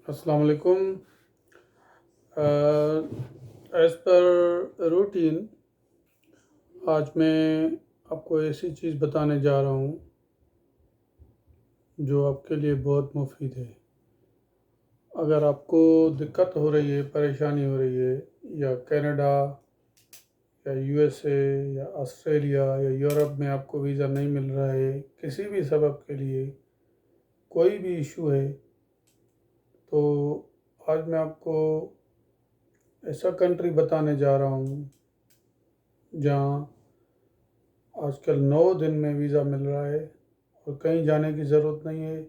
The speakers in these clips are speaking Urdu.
السلام علیکم. ایز پر روٹین آج میں آپ کو ایسی چیز بتانے جا رہا ہوں جو آپ کے لیے بہت مفید ہے. اگر آپ کو دقت ہو رہی ہے، پریشانی ہو رہی ہے، یا کینیڈا یا یو ایس اے یا آسٹریلیا یا یورپ میں آپ کو ویزا نہیں مل رہا ہے، کسی بھی سبب کے لیے کوئی بھی ایشو ہے، تو آج میں آپ کو ایسا کنٹری بتانے جا رہا ہوں جہاں آج کل 9 دن میں ویزا مل رہا ہے اور کہیں جانے کی ضرورت نہیں ہے.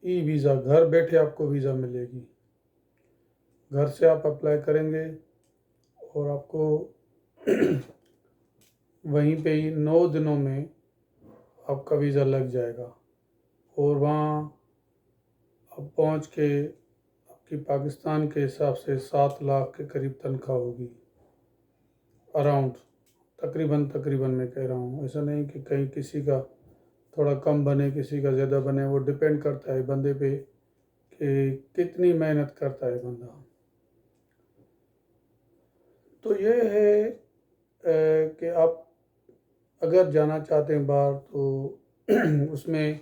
ای ویزا، گھر بیٹھے آپ کو ویزا ملے گی. گھر سے آپ اپلائی کریں گے اور آپ کو وہیں پہ ہی 9 دنوں میں آپ کا ویزا لگ جائے گا، اور وہاں آپ پہنچ کے آپ کی پاکستان کے حساب سے 7 لاکھ کے قریب تنخواہ ہوگی. اراؤنڈ تقریباً میں کہہ رہا ہوں، ایسا نہیں کہ کہیں کسی کا تھوڑا کم بنے، کسی کا زیادہ بنے. وہ ڈپینڈ کرتا ہے بندے پہ کہ کتنی محنت کرتا ہے بندہ. تو یہ ہے کہ آپ اگر جانا چاہتے ہیں باہر تو اس میں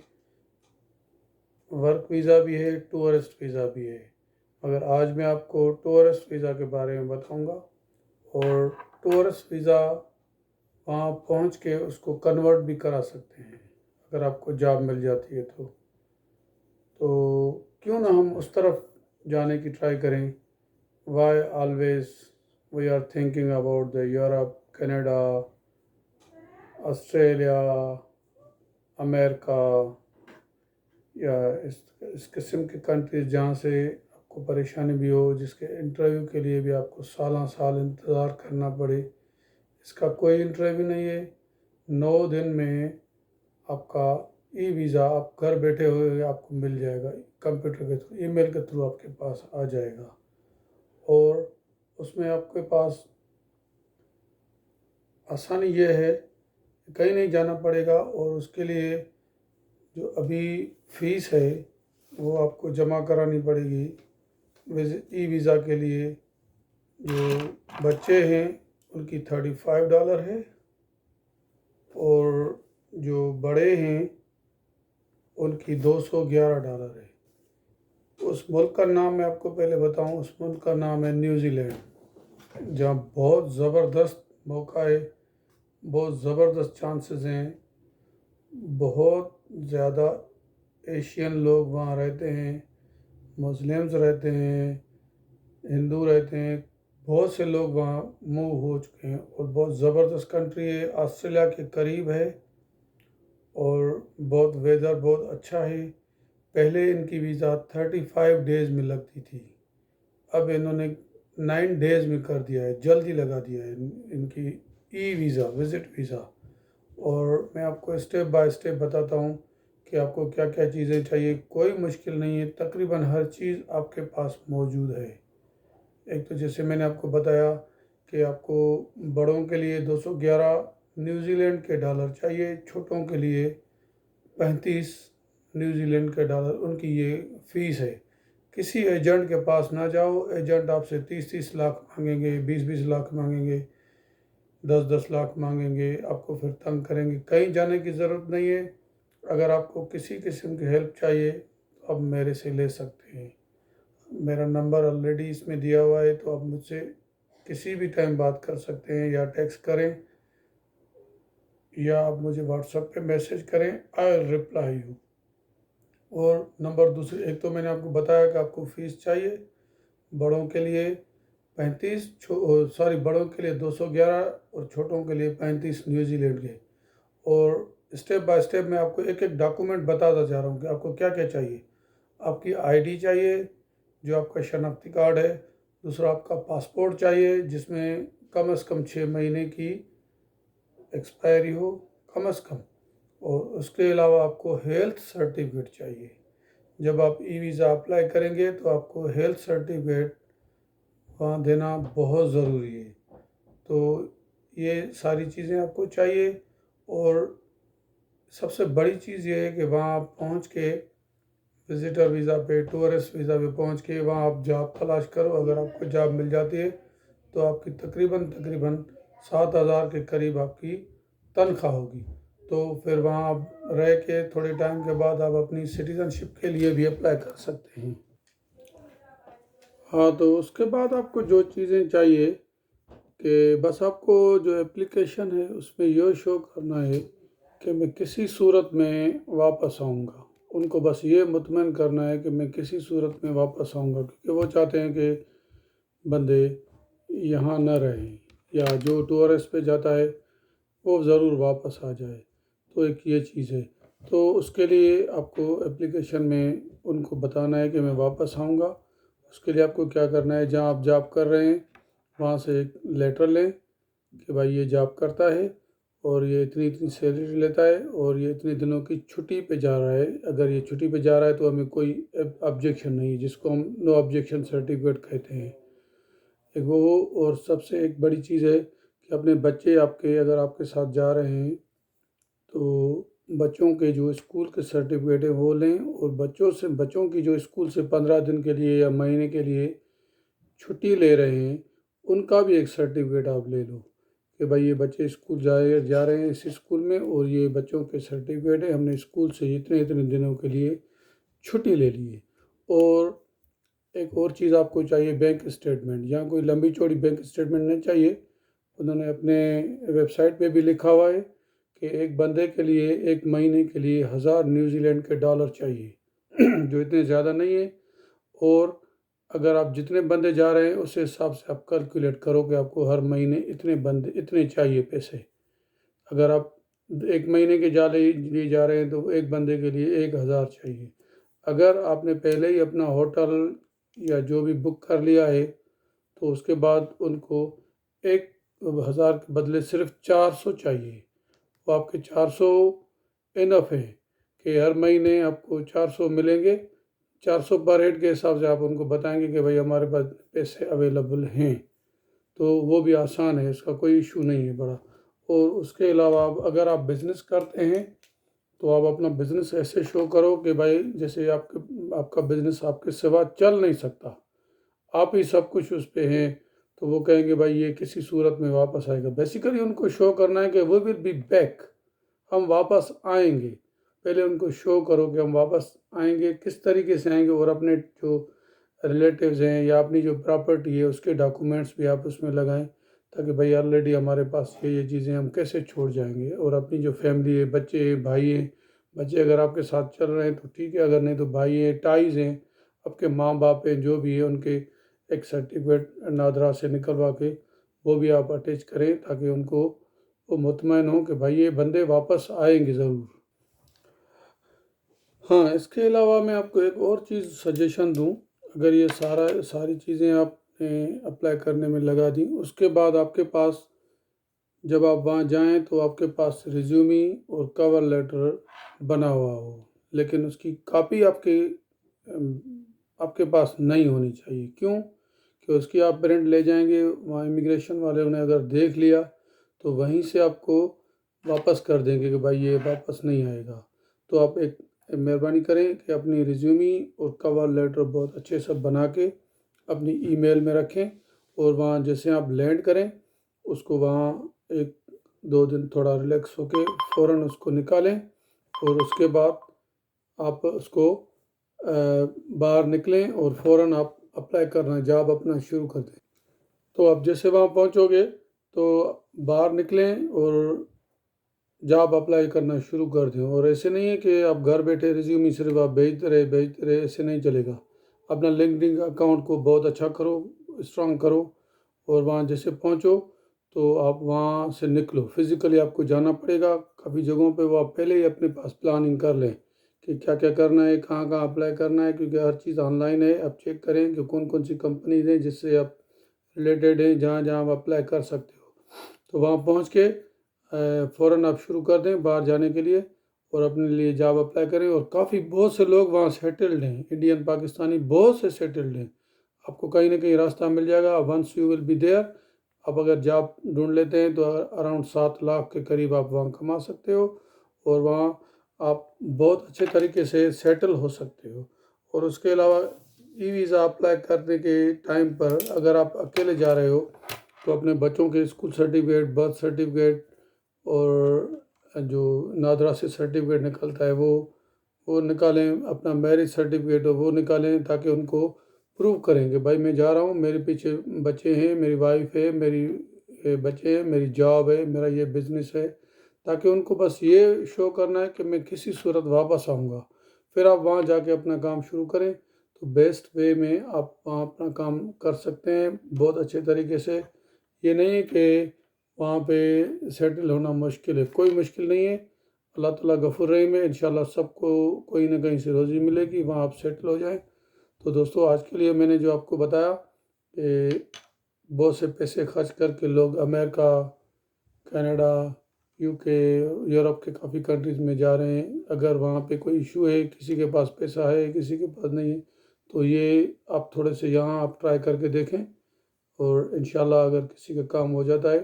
ورک ویزا بھی ہے، ٹورسٹ ویزا بھی ہے. مگر آج میں آپ کو ٹورسٹ ویزا کے بارے میں بتاؤں گا. اور ٹورسٹ ویزا وہاں پہنچ کے اس کو کنورٹ بھی کرا سکتے ہیں اگر آپ کو جاب مل جاتی ہے تو کیوں نہ ہم اس طرف جانے کی ٹرائی کریں. Why always we are thinking about the Europe, Canada, Australia, امریکہ، یا اس قسم کی کنٹریز جہاں سے آپ کو پریشانی بھی ہو، جس کے انٹرویو کے لیے بھی آپ کو سالہ سال انتظار کرنا پڑے. اس کا کوئی انٹرویو نہیں ہے. 9 دن میں آپ کا ای ویزا آپ گھر بیٹھے ہوئے آپ کو مل جائے گا. کمپیوٹر کے تھرو، ای میل کے تھرو آپ کے پاس آ جائے گا، اور اس میں آپ کے پاس آسانی یہ ہے کہ کہیں نہیں جانا پڑے گا. اور اس کے لیے جو ابھی فیس ہے وہ آپ کو جمع کرانی پڑے گی. ای ویزا کے لیے جو بچے ہیں ان کی $35 ہے، اور جو بڑے ہیں ان کی $211 ہے. اس ملک کا نام میں آپ کو پہلے بتاؤں. اس ملک کا نام ہے نیوزی لینڈ، جہاں بہت زبردست موقع ہے، بہت زبردست چانسز ہیں. بہت زیادہ ایشین لوگ وہاں رہتے ہیں، مسلمز رہتے ہیں، ہندو رہتے ہیں. بہت سے لوگ وہاں موو ہو چکے ہیں، اور بہت زبردست کنٹری ہے. آسٹریلیا کے قریب ہے، اور بہت ویدر بہت اچھا ہے. پہلے ان کی ویزا 35 ڈیز میں لگتی تھی، اب انہوں نے 9 ڈیز میں کر دیا ہے، جلدی لگا دیا ہے ان کی ای ویزا، وزٹ ویزا. اور میں آپ کو اسٹیپ بائی اسٹیپ بتاتا ہوں کہ آپ کو کیا کیا چیزیں چاہیے. کوئی مشکل نہیں ہے، تقریباً ہر چیز آپ کے پاس موجود ہے. ایک تو جیسے میں نے آپ کو بتایا کہ آپ کو بڑوں کے لیے 211 نیوزی لینڈ کے ڈالر چاہیے، چھوٹوں کے لیے 35 نیوزی لینڈ کے ڈالر ان کی یہ فیس ہے. کسی ایجنٹ کے پاس نہ جاؤ، ایجنٹ آپ سے 30 لاکھ مانگیں گے، 20 لاکھ مانگیں گے، 10 لاکھ مانگیں گے، آپ کو پھر تنگ کریں گے. کہیں جانے کی ضرورت نہیں ہے. اگر آپ کو کسی قسم کی ہیلپ چاہیے تو آپ میرے سے لے سکتے ہیں. میرا نمبر آلریڈی اس میں دیا ہوا ہے، تو آپ مجھ سے کسی بھی ٹائم بات کر سکتے ہیں، یا ٹیکسٹ کریں، یا آپ مجھے واٹس ایپ پہ میسج کریں. آئی ول رپلائی یو. اور نمبر دوسرے، ایک تو میں نے آپ کو بتایا کہ آپ کو فیس چاہیے. بڑوں کے لیے 35، بڑوں کے لیے 211، اور چھوٹوں کے لیے 35 نیوزی لینڈ کے. اور اسٹیپ بائی اسٹیپ میں آپ کو ایک ایک ڈاکومنٹ بتاتا جا رہا ہوں کہ آپ کو کیا کیا چاہیے. آپ کی آئی ڈی چاہیے، جو آپ کا شناختی کارڈ ہے. دوسرا، آپ کا پاسپورٹ چاہیے جس میں کم از کم 6 مہینے کی ایکسپائری ہو، کم از کم. اور اس کے علاوہ آپ کو ہیلتھ سرٹیفکیٹ چاہیے. جب آپ ای ویزا اپلائی کریں گے تو آپ کو ہیلتھ سرٹیفکیٹ وہاں دینا بہت ضروری ہے. تو یہ ساری چیزیں آپ کو چاہیے. اور سب سے بڑی چیز یہ ہے کہ وہاں آپ پہنچ کے وزٹر ویزا پہ، ٹورسٹ ویزا پہ پہنچ کے وہاں آپ جاب تلاش کرو. اگر آپ کو جاب مل جاتی ہے تو آپ کی تقریباً 7,000 کے قریب آپ کی تنخواہ ہوگی. تو پھر وہاں آپ رہ کے تھوڑے ٹائم کے بعد آپ اپنی سٹیزن شپ کے لیے بھی اپلائی کر سکتے ہیں. ہاں، تو اس کے بعد آپ کو جو چیزیں چاہیے کہ بس آپ کو جو اپلیکیشن ہے اس میں یہ شو کرنا ہے کہ میں کسی صورت میں واپس آؤں گا. ان کو بس یہ مطمئن کرنا ہے کہ میں کسی صورت میں واپس آؤں گا، کیونکہ وہ چاہتے ہیں کہ بندے یہاں نہ رہیں، یا جو ٹورسٹ پہ جاتا ہے وہ ضرور واپس آ جائے. تو ایک یہ چیز ہے. تو اس کے لیے آپ کو اپلیکیشن میں ان کو بتانا ہے کہ میں واپس آؤں گا. اس کے لیے آپ کو کیا کرنا ہے، جہاں آپ جاب کر رہے ہیں وہاں سے ایک لیٹر لیں کہ بھائی یہ جاب کرتا ہے اور یہ اتنی سیلری لیتا ہے اور یہ اتنے دنوں کی چھٹی پہ جا رہا ہے. اگر یہ چھٹی پہ جا رہا ہے تو ہمیں کوئی آبجیکشن نہیں ہے، جس کو ہم نو آبجیکشن سرٹیفکیٹ کہتے ہیں. ایک وہ، اور سب سے ایک بڑی چیز ہے کہ اپنے بچے آپ کے اگر آپ کے ساتھ جا رہے ہیں تو بچوں کے جو اسکول کے سرٹیفکیٹ ہیں وہ لیں، اور بچوں کی جو اسکول سے 15 دن کے لیے یا مہینے کے لیے چھٹی لے رہے ہیں ان کا بھی ایک سرٹیفکیٹ آپ لے لو کہ بھائی یہ بچے اسکول جا رہے ہیں اس اسکول میں، اور یہ بچوں کے سرٹیفکیٹ ہے، ہم نے اسکول سے اتنے دنوں کے لیے چھٹی لے لی ہے. اور ایک اور چیز آپ کو چاہیے، بینک اسٹیٹمنٹ. یہاں کوئی لمبی چوڑی بینک اسٹیٹمنٹ نہیں چاہیے. انہوں نے اپنے ویب سائٹ پہ بھی لکھا ہوا ہے کہ ایک بندے کے لیے ایک مہینے کے لیے 1,000 نیوزی لینڈ کے ڈالر چاہیے، جو اتنے زیادہ نہیں ہے. اور اگر آپ جتنے بندے جا رہے ہیں اس حساب سے آپ کیلکولیٹ کرو کہ آپ کو ہر مہینے اتنے چاہیے پیسے. اگر آپ ایک مہینے کے لیے جا رہے ہیں تو ایک بندے کے لیے 1,000 چاہیے. اگر آپ نے پہلے ہی اپنا ہوٹل یا جو بھی بک کر لیا ہے تو اس کے بعد ان کو 1,000 کے بدلے صرف 400 چاہیے. وہ آپ کے 400 انف ہے کہ ہر مہینے آپ کو 400 ملیں گے. 400 پر ہیڈ کے حساب سے آپ ان کو بتائیں گے کہ بھائی ہمارے پاس پیسے اویلیبل ہیں. تو وہ بھی آسان ہے، اس کا کوئی ایشو نہیں ہے بڑا. اور اس کے علاوہ اگر آپ بزنس کرتے ہیں تو آپ اپنا بزنس ایسے شو کرو کہ بھائی جیسے آپ کا بزنس آپ کے سوا چل نہیں سکتا، آپ ہی سب کچھ اس پہ ہیں. تو وہ کہیں گے بھائی یہ کسی صورت میں واپس آئے گا. بیسیکلی ان کو شو کرنا ہے کہ وی ول بی بیک، ہم واپس آئیں گے. پہلے ان کو شو کرو کہ ہم واپس آئیں گے، کس طریقے سے آئیں گے، اور اپنے جو ریلیٹیوز ہیں یا اپنی جو پراپرٹی ہے اس کے ڈاکومنٹس بھی آپ اس میں لگائیں تاکہ بھائی آلریڈی ہمارے پاس یہ چیزیں ہم کیسے چھوڑ جائیں گے. اور اپنی جو فیملی ہے، بچے ہیں، بھائی ہیں، بچے اگر آپ کے ساتھ چل رہے ہیں تو ٹھیک ہے، اگر نہیں تو بھائی ہیں، ٹائز ہیں، آپ کے ماں باپ ہیں، جو بھی ہے ان کے ایک سرٹیفکیٹ نادرا سے نکلوا کے وہ بھی آپ اٹیچ کریں تاکہ ان کو وہ مطمئن ہوں کہ بھائی یہ بندے واپس آئیں گے ضرور. ہاں، اس کے علاوہ میں آپ کو ایک اور چیز سجیشن دوں. اگر یہ ساری چیزیں آپ نے اپلائی کرنے میں لگا دیں، اس کے بعد آپ کے پاس جب آپ وہاں جائیں تو آپ کے پاس ریزیومی اور کور لیٹر بنا ہوا ہو، لیکن اس کی کاپی آپ کے پاس نہیں ہونی چاہیے. کیوں کہ اس کی آپ پرنٹ لے جائیں گے، وہاں امیگریشن والے نے اگر دیکھ لیا تو وہیں سے آپ کو واپس کر دیں گے کہ بھائی یہ واپس نہیں آئے گا. تو آپ ایک مہربانی کریں کہ اپنی ریزیومی اور کور لیٹر بہت اچھے سے بنا کے اپنی ای میل میں رکھیں، اور وہاں جیسے آپ لینڈ کریں اس کو وہاں 1-2 دن تھوڑا ریلیکس ہو کے فوراً اس کو نکالیں، اور اس کے بعد آپ اس کو باہر نکلیں اور فوراً آپ اپلائی کرنا، جاب اپنا شروع کر دیں. تو آپ جیسے وہاں پہنچو گے تو باہر نکلیں اور جاب اپلائی کرنا شروع کر دیں. اور ایسے نہیں ہے کہ آپ گھر بیٹھے ریزیومی صرف آپ بھیجتے رہے، ایسے نہیں چلے گا. اپنا لنکڈن اکاؤنٹ کو بہت اچھا کرو، اسٹرانگ کرو، اور وہاں جیسے پہنچو تو آپ وہاں سے نکلو. فزیکلی آپ کو جانا پڑے گا کافی جگہوں پہ، وہ آپ پہلے ہی اپنے پاس پلاننگ کر لیں کہ کیا کیا کرنا ہے، کہاں اپلائی کرنا ہے، کیونکہ ہر چیز آن لائن ہے. آپ چیک کریں کہ کون سی کمپنیز ہیں جس سے آپ ریلیٹڈ ہیں، جہاں آپ اپلائی کر سکتے ہو. تو وہاں پہنچ کے فوراً آپ شروع کر دیں باہر جانے کے لیے اور اپنے لیے جاب اپلائی کریں. اور بہت سے لوگ وہاں سیٹلڈ ہیں، انڈین پاکستانی بہت سے سیٹلڈ ہیں. آپ کو کہیں نہ کہیں راستہ مل جائے گا. Once you will be there, آپ اگر جاب ڈھونڈ لیتے ہیں تو اراؤنڈ 7 لاکھ کے قریب آپ وہاں کما سکتے ہو، اور وہاں آپ بہت اچھے طریقے سے سیٹل ہو سکتے ہو. اور اس کے علاوہ ای ویزا اپلائی کرنے کے ٹائم پر اگر آپ اکیلے جا رہے ہو تو اپنے بچوں کے اسکول سرٹیفکیٹ، برتھ سرٹیفکیٹ اور جو نادرا سے سرٹیفکیٹ نکلتا ہے وہ نکالیں، اپنا میرج سرٹیفکیٹ وہ نکالیں، تاکہ ان کو پروو کریں کہ بھائی میں جا رہا ہوں، میرے پیچھے بچے ہیں، میری وائف ہے، میری بچے ہیں، میری جاب ہے، میرا یہ بزنس ہے، تاکہ ان کو بس یہ شو کرنا ہے کہ میں کسی صورت واپس آؤں گا۔ پھر آپ وہاں جا کے اپنا کام شروع کریں تو بیسٹ وے میں آپ وہاں اپنا کام کر سکتے ہیں بہت اچھے طریقے سے۔ یہ نہیں ہے کہ وہاں پہ سیٹل ہونا مشکل ہے، کوئی مشکل نہیں ہے۔ اللہ تعالیٰ غفور رحیم ہے، انشاءاللہ سب کو کوئی نہ کہیں سے روزی ملے گی، وہاں آپ سیٹل ہو جائیں۔ تو دوستو آج کے لیے میں نے جو آپ کو بتایا کہ بہت سے پیسے خرچ کر کے لوگ امریکہ، کینیڈا، یو کے، یورپ کے کافی کنٹریز میں جا رہے ہیں۔ اگر وہاں پہ کوئی ایشو ہے، کسی کے پاس پیسہ ہے، کسی کے پاس نہیں ہے، تو یہ آپ تھوڑے سے یہاں آپ ٹرائی کر کے دیکھیں، اور انشاءاللہ اگر کسی کا کام ہو جاتا ہے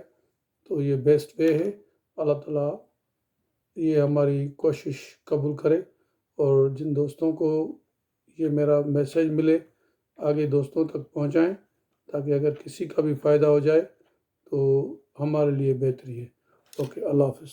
تو یہ بیسٹ وے ہے۔ اللہ تعالیٰ یہ ہماری کوشش قبول کرے، اور جن دوستوں کو یہ میرا میسیج ملے آگے دوستوں تک پہنچائیں، تاکہ اگر کسی کا بھی فائدہ ہو جائے تو ہمارے لیے بہتری ہے۔ اوکے، اللہ حافظ۔